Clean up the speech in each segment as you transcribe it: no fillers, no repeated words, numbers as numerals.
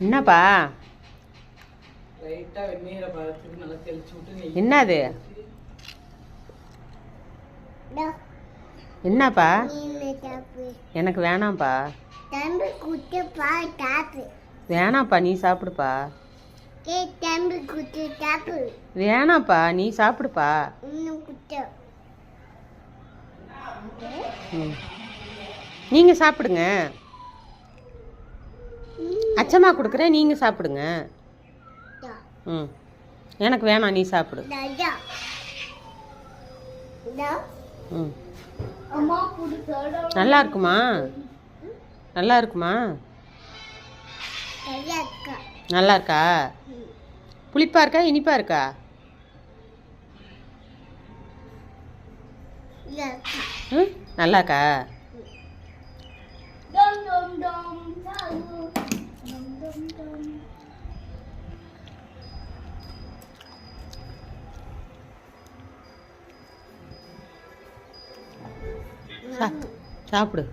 என்னப்பா என்னது என்னப்பா எனக்கு வேணாம்ப்பா வேணாம்ப்பா நீ சாப்பிடுப்பா வேணாம்ப்பா நீ சாப்பிடுப்பா நீங்க சாப்பிடுங்க அச்சம்மா கொடுக்குறேன் நீங்க சாப்பிடுங்க ம் எனக்கு வேணாம் நீ சாப்பிடு ம் நல்லா இருக்குமா நல்லா இருக்குமா நல்லா இருக்கா புளிப்பா இருக்கா இனிப்பா இருக்கா ம் நல்லா இருக்கா சாப்பிடு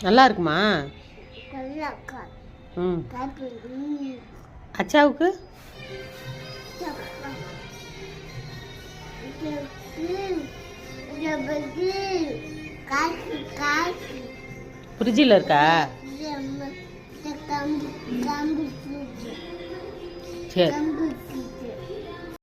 நல்லா இருக்குமா ம் அச்சாவுக்கு ஃப்ரிட்ஜில் இருக்கா சரி